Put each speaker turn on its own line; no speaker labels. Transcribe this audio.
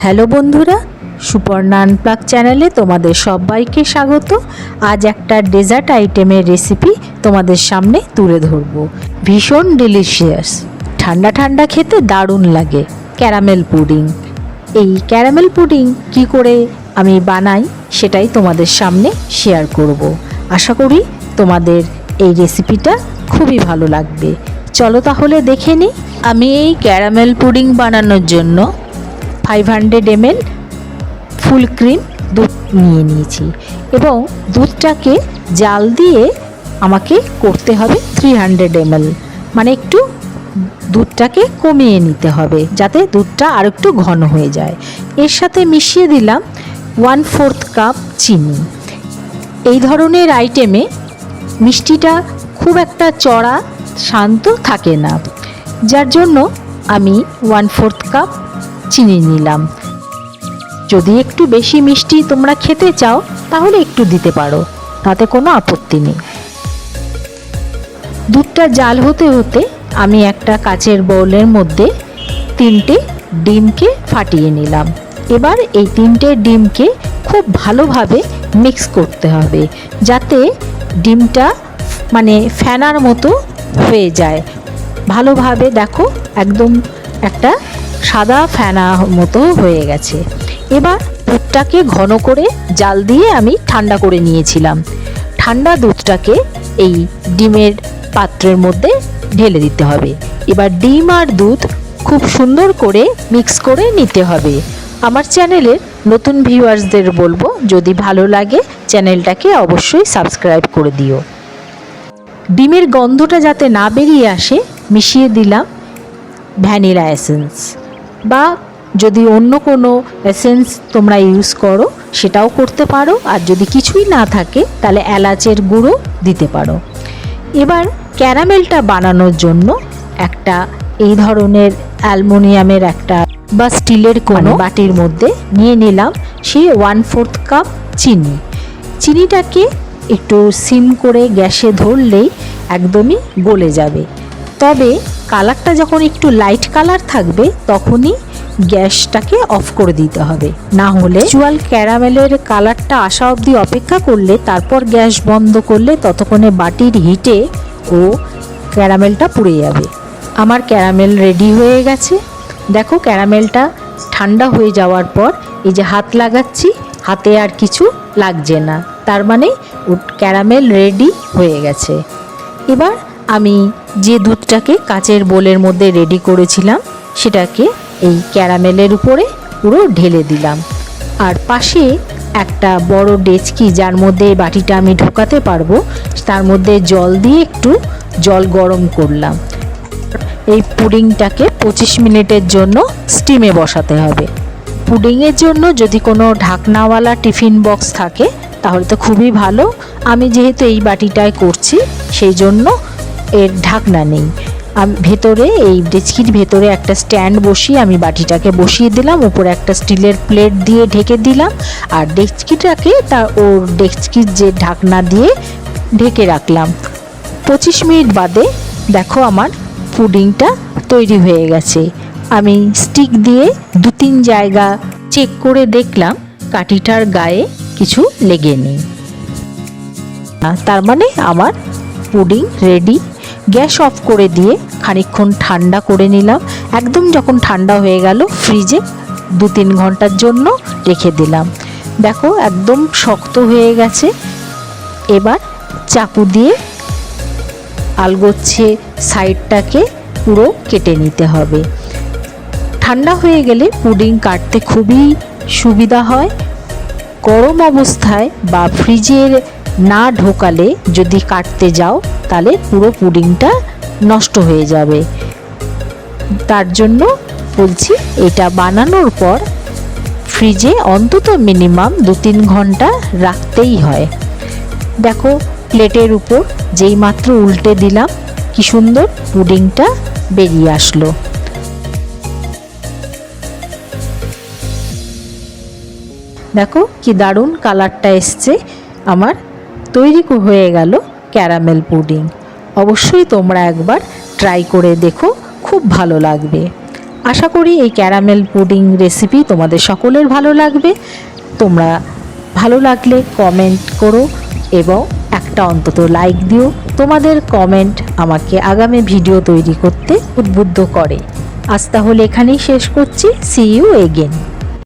Hello বন্ধুরা, Suparna unplug চ্যানেলে তোমাদের সবাইকে স্বাগত। আজ একটা ডেজার্ট আইটেমের রেসিপি তোমাদের সামনে তুলে ধরব। ভীষণ ডিলিশিয়াস, ঠান্ডা ঠান্ডা খেতে দারুণ লাগে ক্যারামেল পুডিং। এই ক্যারামেল পুডিং কি করে আমি বানাই সেটাই তোমাদের সামনে শেয়ার করব। আশা করি তোমাদের এই রেসিপিটা খুবই ভালো লাগবে। চলো তাহলে দেখে নিই। আমি এই ক্যারামেল পুডিং বানানোর জন্য 500 ml ফুল ক্রিম দুধ নিয়ে নিয়েছি এবং দুধটাকে জাল দিয়ে আমাকে করতে হবে 300 ml, মানে একটু দুধটাকে কমিয়ে নিতে হবে যাতে দুধটা আর একটু ঘন হয়ে যায়। এর সাথে মিশিয়ে দিলাম 1/4 কাপ চিনি। এই ধরনের আইটেমে মিষ্টিটা খুব একটা চড়া শান্ত থাকে না, যার জন্য আমি 1/4 কাপ চিনি নিলাম। যদি একটু বেশি মিষ্টি তোমরা খেতে চাও তাহলে একটু দিতে পারো, তাতে কোনো আপত্তি নেই। দুধটা জাল হতে হতে আমি একটা কাচের বোলের মধ্যে 3টে ডিমকে ফাটিয়ে নিলাম। এবার এই 3টে ডিমকে খুব ভালোভাবে মিক্স করতে হবে যাতে ডিমটা মানে ফেনার মতো হয়ে যায়। ভালোভাবে দেখো, একদম একটা সাদা ফেনা মতো হয়ে গেছে। এবার দুধটাকে ঘন করে জাল দিয়ে আমি ঠান্ডা করে নিয়েছিলাম। ঠান্ডা দুধটাকে এই ডিমের পাত্রের মধ্যে ঢেলে দিতে হবে। এবার ডিম আর দুধ খুব সুন্দর করে মিক্স করে নিতে হবে। আমার চ্যানেলের নতুন ভিউয়ার্সদের বলবো, যদি ভালো লাগে চ্যানেলটাকে অবশ্যই সাবস্ক্রাইব করে দিও। ডিমের গন্ধটা যাতে না বেরিয়ে আসে মিশিয়ে দিলাম ভ্যানিলা এসেন্স, বা যদি অন্য কোনো এসেন্স তোমরা ইউজ করো সেটাও করতে পারো, আর যদি কিছুই না থাকে তাহলে এলাচের গুঁড়ো দিতে পারো। এবার ক্যারামেলটা বানানোর জন্য একটা এই ধরনের অ্যালুমিনিয়ামের একটা বা স্টিলের কোনো বাটির মধ্যে নিয়ে নিলাম সেই 1/4 কাপ চিনি। চিনিটাকে একটু সিম করে গ্যাসে ধরলেই একদমই গলে যাবে, তবে কালারটা যখন একটু লাইট কালার থাকবে তখনই গ্যাসটাকে অফ করে দিতে হবে, না হলে অ্যাকচুয়াল ক্যারামেলের কালারটা আসা অবধি অপেক্ষা করলে তারপর গ্যাস বন্ধ করলে ততক্ষণে বাটির হিটে ও ক্যারামেলটা পুড়ে যাবে। আমার ক্যারামেল রেডি হয়ে গেছে। দেখো, ক্যারামেলটা ঠান্ডা হয়ে যাওয়ার পর এই যে হাত লাগাচ্ছি, হাতে আর কিছু লাগছে না, তার মানে ক্যারামেল রেডি হয়ে গেছে। এবার আমি যে দুধটাকে কাচের বোলের মধ্যে রেডি করেছিলাম সেটাকে এই ক্যারামেলের উপরে পুরো ঢেলে দিলাম। আর পাশে একটা বড় ডেচকি, যার মধ্যে বাটিটা আমি ঢোকাতে পারবো, তার মধ্যে জল দিয়ে একটু জল গরম করলাম। এই পুডিংটাকে 25 মিনিটের জন্য স্টিমে বসাতে হবে। পুডিংয়ের জন্য যদি কোনো ঢাকনাওয়ালা টিফিন বক্স থাকে তাহলে তো খুবই ভালো। আমি যেহেতু এই বাটিটায় করছি সেই জন্য এর ঢাকনা নেই। আমি ভেতরে এই ডেচকির ভেতরে একটা স্ট্যান্ড বসিয়ে আমি বাটিটাকে বসিয়ে দিলাম, উপরে একটা স্টিলের প্লেট দিয়ে ঢেকে দিলাম, আর ডেচকিটাকে ওর ডেচকির যে ঢাকনা দিয়ে ঢেকে রাখলাম। 25 মিনিট বাদে দেখো আমার পুডিংটা তৈরি হয়ে গেছে। আমি স্টিক দিয়ে 2-3 জায়গা চেক করে দেখলাম কাঠিটার গায়ে কিছু লেগে নেই, তার মানে আমার পুডিং রেডি। গ্যাস অফ করে দিয়ে খানিকক্ষণ ঠান্ডা করে নিলাম। একদম যখন ঠান্ডা হয়ে গেল ফ্রিজে 2-3 ঘন্টার জন্য রেখে দিলাম। দেখো একদম শক্ত হয়ে গেছে। এবার চাকু দিয়ে আলগোচ্ছে সাইডটাকে পুরো কেটে নিতে হবে। ঠান্ডা হয়ে গেলে পুডিং কাটতে খুবই সুবিধা হয়। গরম অবস্থায় বা ফ্রিজের না ঢোকালে যদি কাটতে যাও তাহলে পুরো পুডিংটা নষ্ট হয়ে যাবে। তার জন্য বলছি, এটা বানানোর পর ফ্রিজে অন্তত মিনিমাম 2-3 ঘন্টা রাখতেই হয়। দেখো, প্লেটের উপর যেই মাত্র উল্টে দিলাম কি সুন্দর পুডিংটা বেরিয়ে আসলো। দেখো কি দারুণ কালারটা এসছে। আমার তৈরি হয়ে গেল ক্যারামেল পুডিং। অবশ্যই তোমরা একবার ট্রাই করে দেখো, খুব ভালো লাগবে। আশা করি এই ক্যারামেল পুডিং রেসিপি তোমাদের সকলের ভালো লাগবে। তোমরা ভালো লাগলে কমেন্ট করো এবং একটা অন্তত লাইক দিও। তোমাদের কমেন্ট আমাকে আগামী ভিডিও তৈরি করতে উদ্বুদ্ধ করে। আজ তাহলে এখানেই শেষ করছি। See you again.